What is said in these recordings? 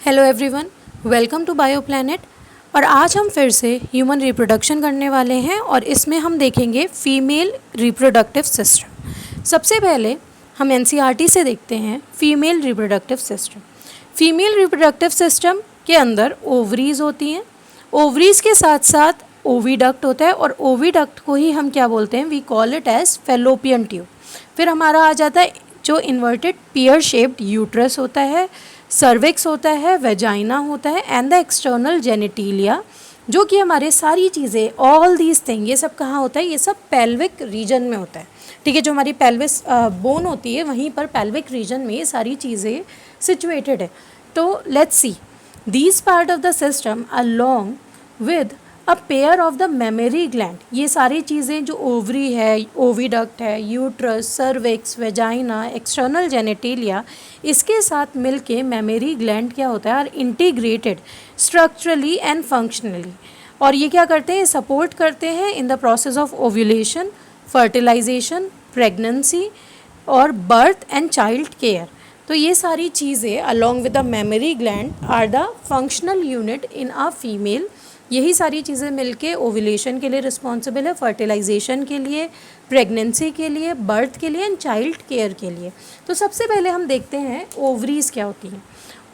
Hello everyone, welcome to bio planet. और आज हम फिर से ह्यूमन रिप्रोडक्शन करने वाले हैं और इसमें हम देखेंगे फीमेल रिप्रोडक्टिव सिस्टम। सबसे पहले हम एनसीईआरटी से देखते हैं female reproductive system. Female reproductive system के अंदर ओवरीज होती हैं। ओवरीज के साथ साथ ओविडक्ट होता है और ओविडक्ट को ही हम क्या बोलते हैं, we call it as fallopian tube. फिर हमारा आ जाता है जो इन्वर्टेड पियर शेप्ड यूट्रस होता है, सर्विक्स होता है, वेजाइना होता है एंड द एक्सटर्नल जेनिटिलिया, जो कि हमारे सारी चीज़ें ऑल दीज थिंग ये सब कहाँ होता है, ये सब पेल्विक रीजन में होता है। ठीक है, जो हमारी पेल्विस बोन होती है वहीं पर पेल्विक रीजन में ये सारी चीज़ें सिचुएटेड है। तो let's see these part of the system along with a pair of the mammary gland. ये सारी चीज़ें जो ओवरी है, ओविडक्ट है, uterus, cervix, vagina, external genitalia, इसके साथ मिलके मेमरी ग्लैंड क्या होता है, are integrated structurally and functionally. और ये क्या करते हैं, सपोर्ट करते हैं in the process of ovulation, fertilisation, pregnancy और बर्थ एंड चाइल्ड केयर। तो ये सारी चीज़ें along with the mammary gland are the functional unit in a female. यही सारी चीज़ें मिलके ओव्यूलेशन के लिए रिस्पॉन्सिबल है, फर्टिलाइजेशन के लिए, प्रेगनेंसी के लिए, बर्थ के लिए एंड चाइल्ड केयर के लिए। तो सबसे पहले हम देखते हैं ओवरीज क्या होती हैं।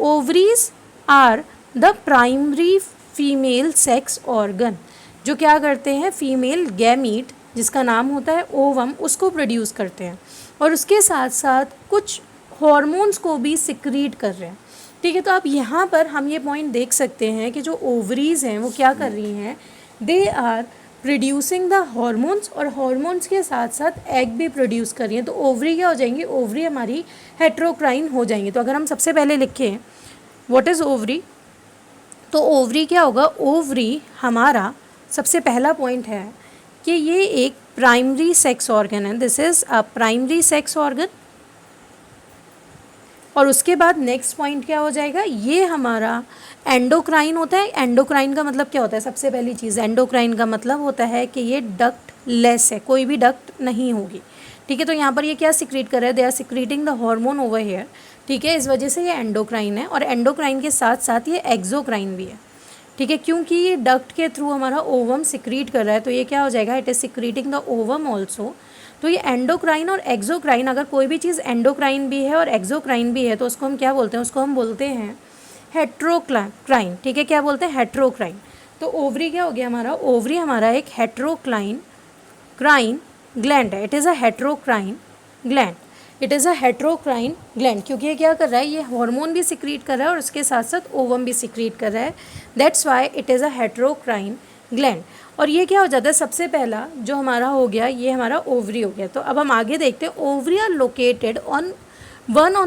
Ovaries are the primary female sex organ, जो क्या करते हैं, फीमेल गैमीट जिसका नाम होता है ओवम, उसको प्रोड्यूस करते हैं और उसके साथ साथ कुछ हॉर्मोन्स को भी सिक्रीट कर रहे हैं। ठीक है, तो आप यहाँ पर हम ये पॉइंट देख सकते हैं कि जो ओवरीज हैं वो क्या कर रही हैं, they are producing the hormones और हॉर्मोन्स के साथ साथ एग भी प्रोड्यूस कर रही हैं। तो ओवरी क्या हो जाएंगी, ओवरी हमारी हेट्रोक्राइन हो जाएंगी। तो अगर हम सबसे पहले लिखें व्हाट इज़ ओवरी, तो ओवरी क्या होगा, ओवरी हमारा सबसे पहला पॉइंट है कि ये एक प्राइमरी सेक्स ऑर्गन है। This is a primary sex organ. और उसके बाद नेक्स्ट पॉइंट क्या हो जाएगा, ये हमारा एंडोक्राइन होता है। एंडोक्राइन का मतलब क्या होता है, सबसे पहली चीज़ एंडोक्राइन का मतलब होता है कि ये डक्ट लेस है, कोई भी डक्ट नहीं होगी। ठीक है, तो यहाँ पर ये क्या सिक्रीट कर रहे हैं, they are secreting the hormone over here. ठीक है, इस वजह से ये एंडोक्राइन है और एंडोक्राइन के साथ साथ ये एक्सोक्राइन भी है। ठीक है, क्योंकि ये डक्ट के थ्रू हमारा ओवम सिक्रीट कर रहा है तो ये क्या हो जाएगा, it is secreting the ovum also. तो ये एंडोक्राइन और एक्सोक्राइन, अगर कोई भी चीज़ एंडोक्राइन भी है और एक्सोक्राइन भी है तो उसको हम क्या बोलते हैं, उसको हम बोलते हैं हेट्रोक्राइन। ठीक है, क्या बोलते हैं, हेट्रोक्राइन। तो ओवरी क्या हो गया हमारा, ओवरी हमारा एक हेट्रोक्राइन ग्लैंड है। It is a heterocrine gland, it is a heterocrine gland, क्योंकि ये क्या कर रहा है, ये हार्मोन भी सिक्रीट कर रहा है और उसके साथ साथ ओवम भी सिक्रीट कर रहा है। That's why it is a heterocrine gland. और ये क्या हो जाता है, सबसे पहला जो हमारा हो गया ये हमारा ओवरी हो गया। तो अब हम आगे देखते हैं, ovary are located on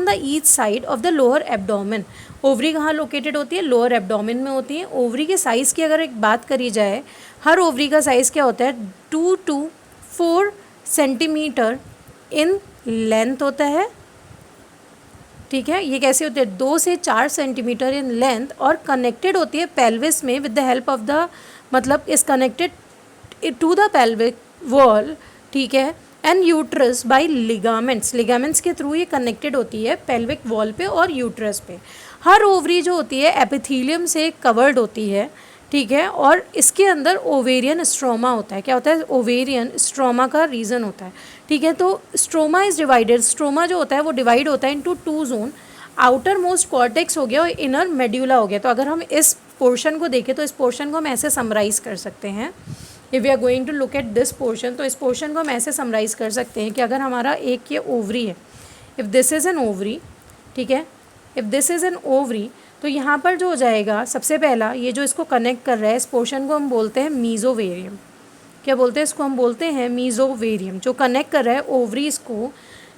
the each side of the lower abdomen. Ovary कहाँ लोकेटेड होती है, लोअर एब्डोमेन में होती है। ओवरी के साइज़ की अगर एक बात करी जाए, हर ओवरी का साइज़ क्या होता है, 2 to 4 सेंटीमीटर इन लेंथ होता है। ठीक है, ये कैसे होते हैं, 2 से 4 सेंटीमीटर इन लेंथ और कनेक्टेड होती है पेल्विस में with the help of the, मतलब is connected to the pelvic wall. ठीक है, and uterus by ligaments, ligaments के थ्रू ये कनेक्टेड होती है पेल्विक वॉल पे और यूट्रस पे। हर ओवरी जो होती है एपिथेलियम से कवर्ड होती है। ठीक है, और इसके अंदर ओवेरियन स्ट्रोमा होता है। क्या होता है, ओवेरियन स्ट्रोमा का रीज़न होता है। ठीक है, तो स्ट्रोमा इज़ डिवाइडेड, स्ट्रोमा जो होता है वो डिवाइड होता है into 2 zone, outer most cortex हो गया और इनर मेड्यूला हो गया। तो अगर हम इस पोर्शन को देखें तो इस पोर्शन को हम ऐसे समराइज़ कर सकते हैं, if we are going to look at this portion, तो इस पोर्शन को हम ऐसे समराइज़ कर सकते हैं कि अगर हमारा एक ये ओवरी है, if this is an ovary, ठीक है, if this is an ovary, तो यहाँ पर जो हो जाएगा, सबसे पहला ये जो इसको कनेक्ट कर रहा है, इस पोर्शन को हम बोलते हैं मीजोवेरियम। क्या बोलते हैं इसको, हम बोलते हैं मीजोवेरियम, जो कनेक्ट कर रहा है ओवरीज को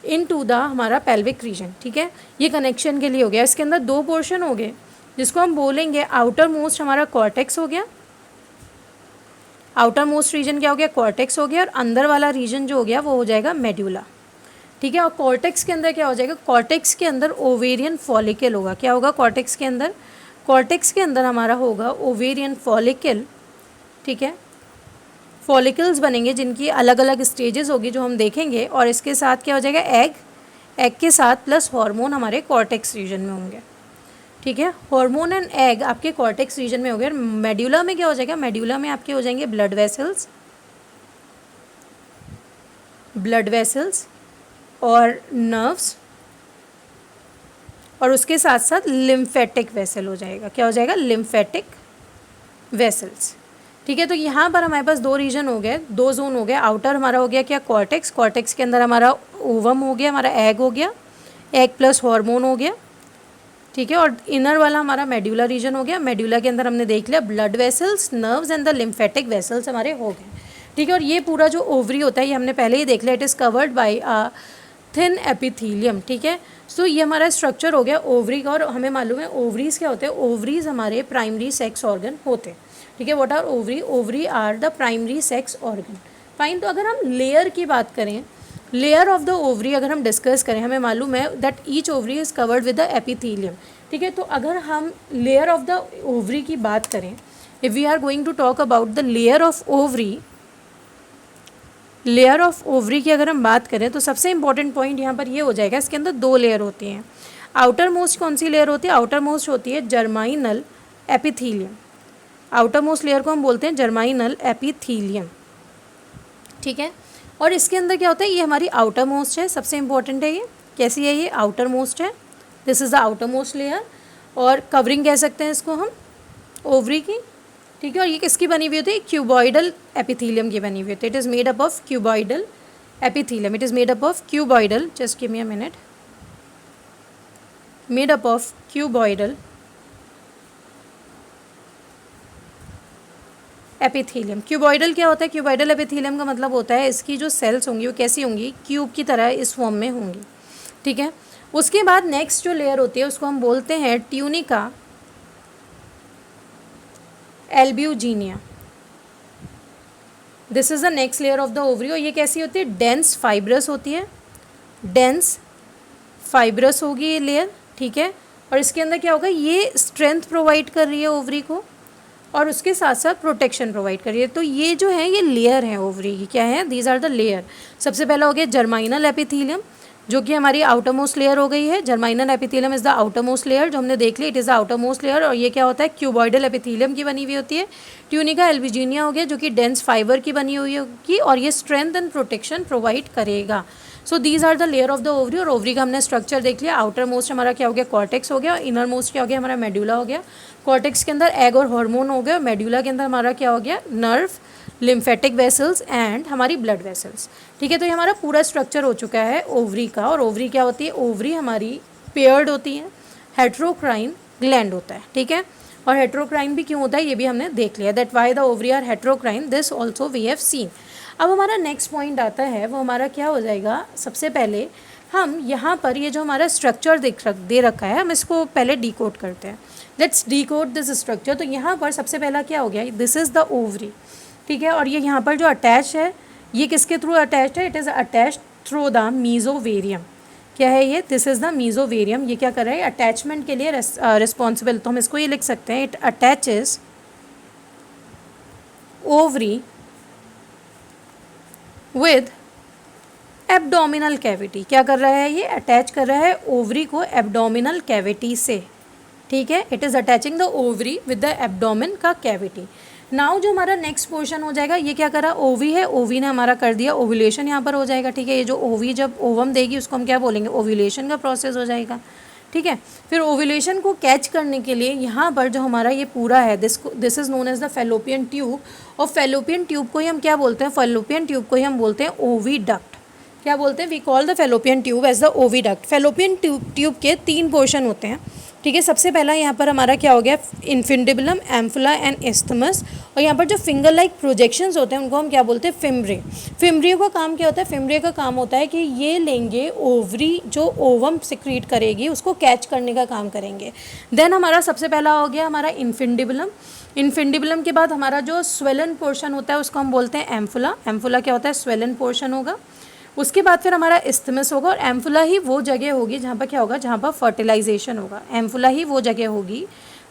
इन टू द हमारा पेल्विक रीजन। ठीक है, ये कनेक्शन के लिए हो गया। इसके अंदर 2 पोर्शन हो गए जिसको हम बोलेंगे आउटर मोस्ट हमारा कॉर्टेक्स हो गया, आउटर मोस्ट रीजन क्या हो गया, कॉर्टेक्स हो गया, और अंदर वाला रीजन जो हो गया वो हो जाएगा मेड्यूला। ठीक है, और कॉर्टेक्स के अंदर क्या हो जाएगा, कॉर्टेक्स के अंदर ओवेरियन फॉलिकल होगा। क्या होगा कॉर्टेक्स के अंदर, कॉर्टेक्स के अंदर हमारा होगा ओवेरियन फॉलिकल। ठीक है, फॉलिकल्स बनेंगे जिनकी अलग अलग स्टेजेस होगी जो हम देखेंगे, और इसके साथ क्या हो जाएगा, एग के साथ प्लस हार्मोन हमारे कॉर्टेक्स रीजन में होंगे। ठीक है। हार्मोन एंड एग आपके कॉर्टेक्स रीजन में हो गया। मेड्यूला में क्या हो जाएगा, मेड्यूला में आपके हो जाएंगे ब्लड वेसल्स और नर्व्स, और उसके साथ साथ लिम्फेटिक वेसल हो जाएगा। क्या हो जाएगा, लिम्फेटिक वेसल्स। ठीक है, तो यहाँ पर हमारे पास 2 रीजन हो गए, 2 जोन हो गए। आउटर हमारा हो गया क्या, कॉर्टेक्स, कॉर्टेक्स के अंदर हमारा ओवम हो गया, हमारा एग हो गया, एग प्लस हार्मोन हो गया। ठीक है, और इनर वाला हमारा मेड्यूला रीजन हो गया। मेड्यूला के अंदर हमने देख लिया blood vessels, nerves and the lymphatic vessels हमारे हो गए। ठीक है, और ये पूरा जो ओवरी होता है ये हमने पहले ही देख लिया, it is covered by a thin epithelium. ठीक है, सो ये हमारा स्ट्रक्चर हो गया ओवरी का। और हमें मालूम है ओवरीज क्या होते हैं, ओवरीज हमारे प्राइमरी सेक्स ऑर्गन होते हैं। ठीक है, what are ovary, ovary are the primary sex organ. Fine, तो अगर हम लेयर की बात करें, लेयर ऑफ द ओवरी अगर हम डिस्कस करें, हमें मालूम है that each ovary is covered with the epithelium. ठीक है, तो अगर हम लेयर ऑफ द ओवरी की बात करें, if we are going to talk about the layer of ovary, layer of ovary की अगर हम बात करें तो सबसे इंपॉर्टेंट पॉइंट यहाँ पर ये हो जाएगा, इसके अंदर 2 लेयर होती हैं। आउटर मोस्ट कौन सी लेयर होती है, आउटर मोस्ट होती है germinal epithelium. Outer most layer को हम बोलते हैं जर्माइनल एपिथीलियम। ठीक है, और इसके अंदर क्या होता है, ये हमारी आउटर मोस्ट है, सबसे इंपॉर्टेंट है ये। कैसी है ये, आउटर मोस्ट है, this is the outer most layer. और कवरिंग कह सकते हैं इसको हम ओवरी की। ठीक है, और ये किसकी बनी हुई होती है, क्यूबॉइडल एपिथीलियम की बनी हुई होती है। It is made up of cuboidal epithelium, it is made up of cuboidal, just give me a minute, made up of cuboidal epithelium. Cuboidal क्या होता है, क्यूबॉइडल एपिथीलियम का मतलब होता है इसकी जो सेल्स होंगी वो कैसी होंगी, क्यूब की तरह इस फॉर्म में होंगी। ठीक है, उसके बाद नेक्स्ट जो लेयर होती है उसको हम बोलते हैं tunica albuginea. This is the next layer of the ovary. और ये कैसी होती है, डेंस फाइब्रस होती है, डेंस फाइब्रस होगी ये लेयर। ठीक है, और इसके अंदर क्या होगा, ये स्ट्रेंथ प्रोवाइड कर रही है ओवरी को और उसके साथ साथ प्रोटेक्शन प्रोवाइड कर रही है। तो ये जो है ये लेयर है ओवरी की, क्या है, दीज आर द लेयर। सबसे पहला हो गया जर्माइनल एपिथीलियम, जो कि हमारी आउटर मोस्ट लेयर हो गई है। Germinal epithelium is the outer most layer, जो हमने देख ली, it is the outer most layer. और ये क्या होता है, क्यूबॉइडल एपिथीलियम की बनी हुई होती है। ट्यूनिका एल्ब्यूजिनिया हो गया, जो कि डेंस फाइबर की बनी हुई होगी और ये स्ट्रेंथ एंड प्रोटेक्शन प्रोवाइड करेगा। So these are the layer of the ovary. और ओवरी का हमने स्ट्रक्चर देख लिया। आउटर मोस्ट हमारा क्या हो गया, कॉर्टेक्स हो गया, और इनर मोस्ट क्या हो गया, हमारा मेड्यूला हो गया। कॉर्टेक्स के अंदर एग और हार्मोन हो गया, मेड्यूला के अंदर हमारा क्या हो गया, नर्व, लिम्फेटिक वेसल्स एंड हमारी ब्लड वेसल्स। ठीक है, तो ये हमारा पूरा स्ट्रक्चर हो चुका है ओवरी का। और ओवरी क्या होती है, ओवरी हमारी पेयर्ड होती है, हेट्रोक्राइन ग्लैंड होता है। ठीक है, और हेट्रोक्राइन भी क्यों होता है ये भी हमने देख लिया, that why the ovary are heterocrine, this also we have seen. अब हमारा नेक्स्ट पॉइंट आता है, वो हमारा क्या हो जाएगा, सबसे पहले हम यहाँ पर ये जो हमारा स्ट्रक्चर दे रखा है हम इसको पहले डिकोड करते हैं। Let's decode this structure. तो यहाँ पर सबसे पहला क्या हो गया, दिस इज़ द ओवरी। ठीक है, और ये यहाँ पर जो अटैच है ये किसके थ्रू अटैच्ड है, it is attached through the मीजोवेरियम। क्या है ये, दिस इज़ द मीजोवेरियम। ये क्या कर रहा है, अटैचमेंट के लिए रिस्पॉन्सिबल। तो हम इसको ये लिख सकते हैं, it attaches ovary with abdominal cavity. क्या कर रहा है, ये अटैच कर रहा है ओवरी को एब्डोमिनल कैविटी से। ठीक है, it is attaching the ovary with the abdomen का कैविटी। नाउ जो हमारा नेक्स्ट पोर्शन हो जाएगा, ये क्या करा, ओवी है, ओवी ने हमारा कर दिया ओव्यूलेशन यहाँ पर हो जाएगा। ठीक है, ये जो ओवी जब ओवम देगी उसको हम क्या बोलेंगे, ओव्यूलेशन का प्रोसेस हो जाएगा। ठीक है, फिर ओव्यूलेशन को कैच करने के लिए यहाँ पर जो हमारा ये पूरा है, this is known as the fallopian tube. और फेलोपियन ट्यूब को ही हम क्या बोलते हैं, फेलोपियन ट्यूब को ही हम बोलते हैं ओविडक्ट। क्या बोलते हैं, we call the fallopian tube as the oviduct. Fallopian tube के 3 पोर्शन होते हैं। ठीक है, सबसे पहला यहाँ पर हमारा क्या हो गया, इन्फिंडिबुलम, एम्फुला एंड एस्थमस। और यहाँ पर जो फिंगर लाइक प्रोजेक्शंस होते हैं उनको हम क्या बोलते हैं, फिम्ब्रे। फिम्ब्रियो का काम क्या होता है, फिम्ब्रियो का काम होता है कि ये लेंगे ओवरी जो ओवम सिक्रीट करेगी उसको कैच करने का काम करेंगे। देन हमारा सबसे पहला हो गया हमारा इन्फिंडिबुलम। इन्फिंडिबुलम के बाद हमारा जो स्वेलन पोर्शन होता है उसको हम बोलते हैं एम्फुला। एम्फुला क्या होता है, स्वेलन पोर्शन होगा। उसके बाद फिर हमारा इस्थमस होगा। और एम्फुला ही वो जगह होगी जहाँ पर क्या होगा, जहाँ पर फर्टिलाइजेशन होगा। एम्फुला ही वो जगह होगी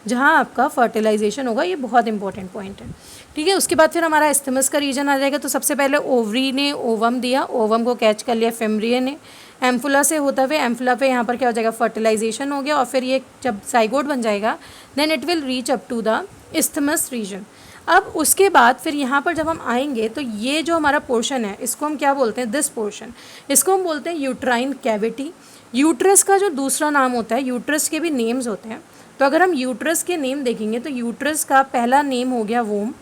जहाँ आपका फर्टिलाइजेशन होगा। ये बहुत इंपॉर्टेंट पॉइंट है। ठीक है, उसके बाद फिर हमारा इस्थमस का रीजन आ जाएगा। तो सबसे पहले ओवरी ने ओवम दिया, ओवम को कैच कर लिया फिम्ब्रिया ने। एम्फुला से होता हुए एम्फुला पे यहाँ पर क्या हो जाएगा, फर्टिलाइजेशन हो गया, और फिर ये जब जाइगोट बन जाएगा then it will reach up to the isthmus region. अब उसके बाद फिर यहाँ पर जब हम आएंगे तो ये जो हमारा पोर्शन है इसको हम क्या बोलते हैं, दिस पोर्शन, इसको हम बोलते हैं यूट्राइन कैविटी। यूट्रस का जो दूसरा नाम होता है, यूट्रस के भी नेम्स होते हैं, तो अगर हम यूट्रस के नेम देखेंगे तो यूट्रस का पहला नेम हो गया वोम,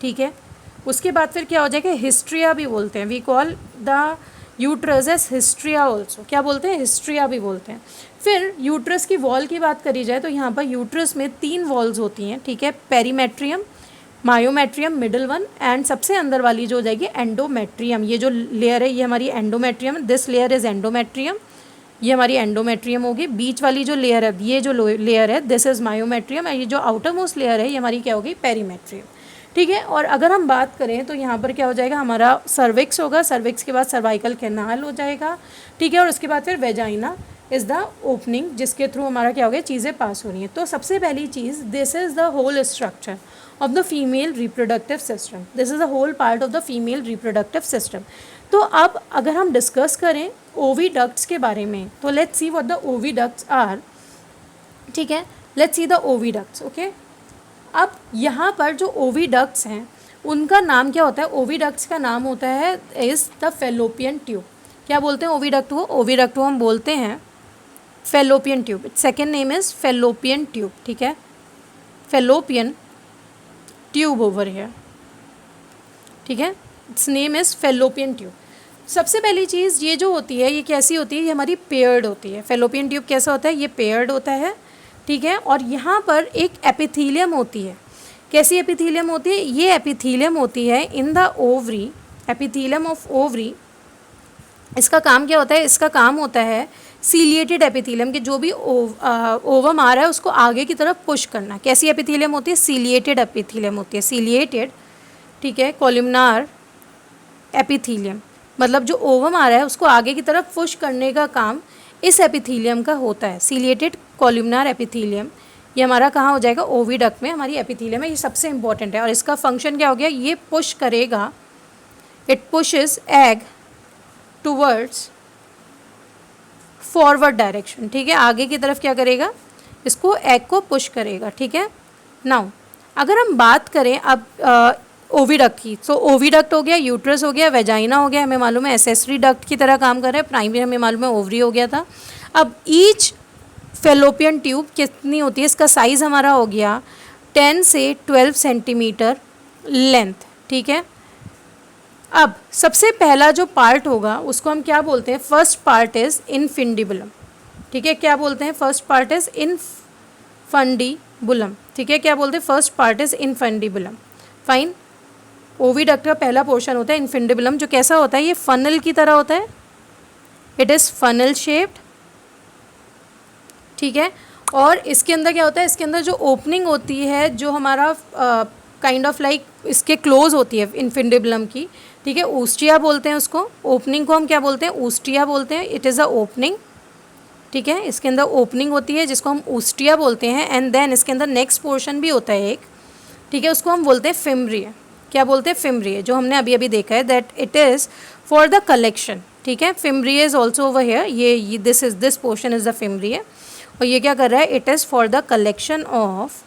ठीक है। उसके बाद फिर क्या हो जाएगा, हिस्ट्रिया भी बोलते हैं, we call the uterus as hystera also, क्या बोलते हैं, हिस्ट्रिया भी बोलते हैं। फिर यूट्रस की वॉल की बात करी जाए तो यहाँ पर यूट्रस में 3 वॉल्स होती हैं, ठीक है, perimetrium, myometrium middle one, and सबसे अंदर वाली जो हो जाएगी एंडोमेट्रियम। ये जो लेयर है ये हमारी endometrium, this layer is endometrium, ये हमारी एंडोमेट्रियम होगी। बीच वाली जो लेयर है, ये जो लेयर है दिस इज मायोमेट्रियम, और ये जो आउटर मोस्ट लेयर है ये हमारी क्या होगी, पेरीमेट्रियम, ठीक है। और अगर हम बात करें तो यहाँ पर क्या हो जाएगा, हमारा सर्विक्स होगा, सर्विक्स के बाद सर्वाइकल कैनाल हो जाएगा, ठीक है, और उसके बाद फिर वेजाइना इज़ द ओपनिंग जिसके थ्रू हमारा क्या हो गया, चीज़ें पास हो रही हैं। तो सबसे पहली चीज़, this is the whole structure of the female reproductive system, this is the whole part of the female reproductive system. तो अब अगर हम डिस्कस करें ओविडक्ट्स के बारे में तो let's see what the oviducts are, ठीक है, let's see the oviducts, okay. अब यहाँ पर जो ओविडक्ट्स हैं उनका नाम क्या होता है, ओविडक्ट्स का नाम होता है इज़ द फेलोपियन ट्यूब। क्या बोलते हैं ओविडक्ट को, ओविडक्ट को हम बोलते हैं fallopian tube, second name is fallopian tube, ठीक है, फेलोपियन ट्यूब ओवर हियर, ठीक है, it's name is fallopian tube. सबसे पहली चीज़ ये जो होती है ये कैसी होती है, ये हमारी पेयर्ड होती है। फेलोपियन ट्यूब कैसा होता है, ये पेयर्ड होता है, ठीक है, और यहाँ पर एक एपिथीलियम होती है। कैसी एपिथीलियम होती है, ये एपिथीलियम होती है in the ovary, epithelium of ovary. इसका काम क्या होता है, इसका काम होता है सीलिएटेड एपिथीलियम के जो भी ओवम आ रहा है उसको आगे की तरफ पुश करना। कैसी एपिथीलियम होती है, सीलिएटेड एपिथीलियम होती है, सीलिएटेड, ठीक है, कॉलमनार एपिथीलियम, मतलब जो ओवम आ रहा है उसको आगे की तरफ पुश करने का काम इस एपिथीलियम का होता है, सीलिएटेड कॉलमनार एपिथीलियम। ये हमारा कहाँ हो जाएगा, ओविडक्ट में हमारी एपिथीलियम है, ये सबसे इंपॉर्टेंट है। और इसका फंक्शन क्या हो गया, ये पुश करेगा, it pushes egg towards forward direction, ठीक है, आगे की तरफ क्या करेगा, इसको एग को पुश करेगा, ठीक है। नाउ अगर हम बात करें अब ओविडक्ट की, तो ओविडक्ट हो गया, यूट्रस हो गया, वेजाइना हो गया, हमें मालूम है एसेसरी डक्ट की तरह काम कर रहा है, प्राइमरी हमें मालूम है ओवरी हो गया था। अब ईच फेलोपियन ट्यूब कितनी होती है, इसका साइज़ हमारा हो गया 10 से 12 सेंटीमीटर लेंथ, ठीक है। अब सबसे पहला जो पार्ट होगा उसको हम क्या बोलते हैं, फर्स्ट पार्ट इज़ इनफिंडिबुलम, ठीक है, क्या बोलते हैं, फर्स्ट पार्ट इज़ इनफंडिबुलम, ठीक है, क्या बोलते हैं, first part is infundibulum, fine. Oviduct का पहला पोर्शन होता है इनफिंडिबुलम, जो कैसा होता है, ये फनल की तरह होता है, इट इज़ फनल शेप्ड, ठीक है। और इसके अंदर क्या होता है, इसके अंदर जो ओपनिंग होती है जो हमारा काइंड ऑफ लाइक इसके क्लोज होती है इनफिंडिबुलम की, ठीक है, ऊस्टिया बोलते हैं उसको, ओपनिंग को हम क्या बोलते हैं, ऊस्टिया बोलते हैं, इट इज़ अ ओपनिंग, ठीक है, इसके अंदर ओपनिंग होती है जिसको हम ऊस्टिया बोलते हैं। एंड देन इसके अंदर नेक्स्ट पोर्शन भी होता है एक, ठीक है, उसको हम बोलते हैं फिम्ब्रिया, क्या बोलते हैं, फिम्ब्रिया, जो हमने अभी अभी देखा है that it is for the collection, ठीक है, fimbria is also over here, ये this portion is the fimbria, और ये क्या कर रहा है, it is for the collection of,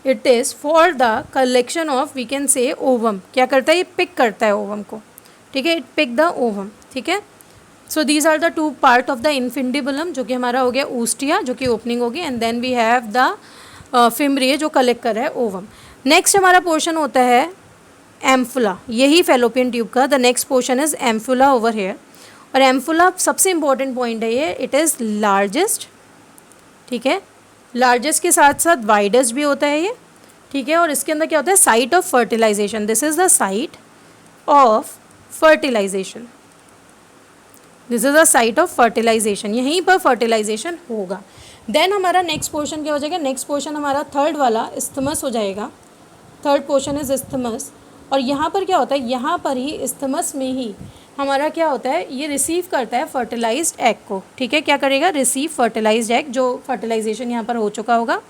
it is for the collection of we can say ovum, क्या करता है, ये पिक करता है ओवम को, ठीक है, इट पिक द ओवम, ठीक है। So these are the 2 part of the infundibulum, जो कि हमारा हो गया ऊस्टिया जो कि ओपनिंग होगी, and then we have the fimbria जो कलेक्ट कर रहा है ओवम। नेक्स्ट हमारा पोर्शन होता है एम्फुला, यही फेलोपियन ट्यूब का the next portion is ampulla over here. और एम्फुला सबसे इंपॉर्टेंट पॉइंट है ये, इट इज़ लार्जेस्ट, ठीक है, लार्जेस्ट के साथ साथ वाइडेस्ट भी होता है ये, ठीक है। और इसके अंदर क्या होता है, site of fertilisation, this is the site of fertilisation, this is the site of fertilisation, यहीं पर फर्टिलाइजेशन होगा। देन हमारा नेक्स्ट पोर्शन क्या हो जाएगा, नेक्स्ट पोर्शन हमारा थर्ड वाला इस्थमस हो जाएगा, थर्ड पोर्शन इज इस्थमस। और यहाँ पर क्या होता है, यहाँ पर ही इस्थमस में ही हमारा क्या होता है, ये रिसीव करता है फर्टिलाइज्ड एग को, ठीक है, क्या करेगा, रिसीव फर्टिलाइज्ड एग, जो फर्टिलाइजेशन यहाँ पर हो चुका होगा,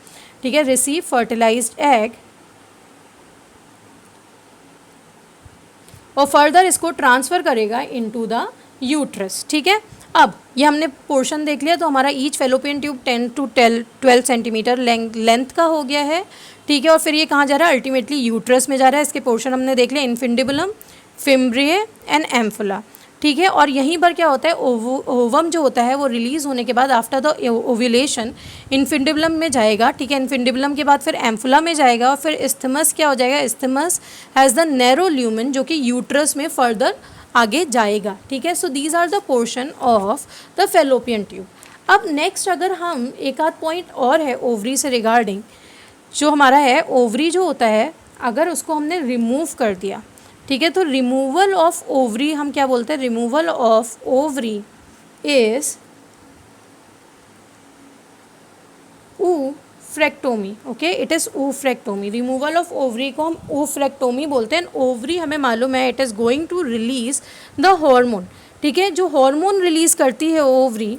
ठीक है, रिसीव फर्टिलाइज्ड एग, और फर्दर इसको ट्रांसफ़र करेगा इनटू द यूट्रस, ठीक है। अब ये हमने पोर्शन देख लिया, तो हमारा each fallopian tube 10 to 12 centimetre length का हो गया है, ठीक है। और फिर ये कहाँ जा रहा है, अल्टीमेटली यूट्रस में जा रहा है। इसके पोर्शन हमने देख लिया, इन्फिंडिबुलम, फिम्ब्रिए एंड एम्फुला, ठीक है। और यहीं पर क्या होता है, ओवम जो होता है वो रिलीज़ होने के बाद आफ्टर द ओव्यूलेशन इन्फिंडिबुलम में जाएगा, ठीक है। इन्फिंडिबुलम के बाद फिर एम्फुला में जाएगा, और फिर इस्थमस क्या हो जाएगा, isthmus has the narrow lumen, जो कि यूट्रस में फर्दर आगे जाएगा, ठीक है। So these are the portion of the fallopian tube. अब नेक्स्ट अगर हम एक आध पॉइंट और है ओवरी से रिगार्डिंग, जो हमारा है ओवरी जो होता है, अगर उसको हमने रिमूव कर दिया, ठीक है, तो रिमूवल ऑफ ओवरी हम क्या बोलते हैं, removal of ovary is oophorectomy, okay, it is oophorectomy. Removal of ovary को हम ओफ्रेक्टोमी बोलते हैं। ओवरी हमें मालूम है it is going to release the hormone, ठीक है। जो हार्मोन रिलीज करती है ovary,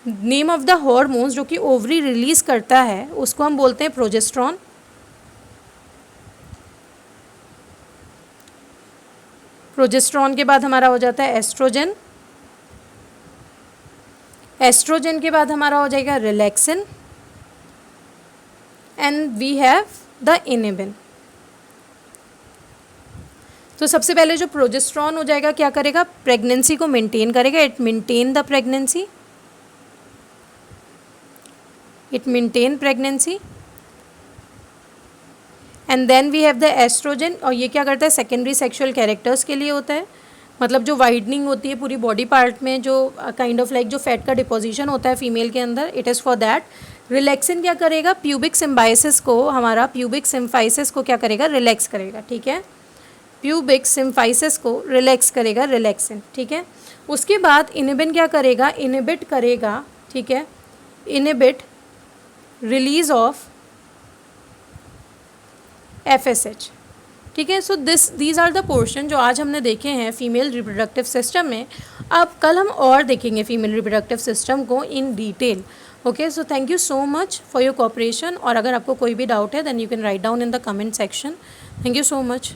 name of the hormones जो कि ओवरी रिलीज करता है उसको हम बोलते हैं प्रोजेस्ट्रॉन। प्रोजेस्ट्रॉन के बाद हमारा हो जाता है एस्ट्रोजन। एस्ट्रोजन के बाद हमारा हो जाएगा relaxin, and we have the inhibin. तो सबसे पहले जो प्रोजेस्ट्रॉन हो जाएगा क्या करेगा, प्रेगनेंसी को मेंटेन करेगा, it maintain the pregnancy, it maintain pregnancy. And then we have the oestrogen, और ये क्या करता है, सेकेंडरी सेक्सुअल कैरेक्टर्स के लिए होता है, मतलब जो वाइडनिंग होती है पूरी बॉडी पार्ट में, जो काइंड ऑफ लाइक जो फैट का डिपोजिशन होता है फीमेल के अंदर, it is for that. Relaxin क्या करेगा, प्यूबिक सिम्बाइसिस को, हमारा प्यूबिक सिम्फाइसिस को क्या करेगा, रिलैक्स करेगा, ठीक है। प्यूबिक सिम्फाइसिस को रिलैक्स करेगा रिलैक्सिन, ठीक है। उसके बाद इनिबिन क्या करेगा, इनिबिट करेगा, ठीक है, इनिबिट रिलीज ऑफ FSH, ठीक है। So these are the portion जो आज हमने देखे हैं फीमेल रिप्रोडक्टिव सिस्टम में। अब कल हम और देखेंगे फीमेल रिप्रोडक्टिव सिस्टम को in detail, okay. So thank you so much for your cooperation, और अगर आपको कोई भी डाउट है then you can write down in the comment section. Thank you so much.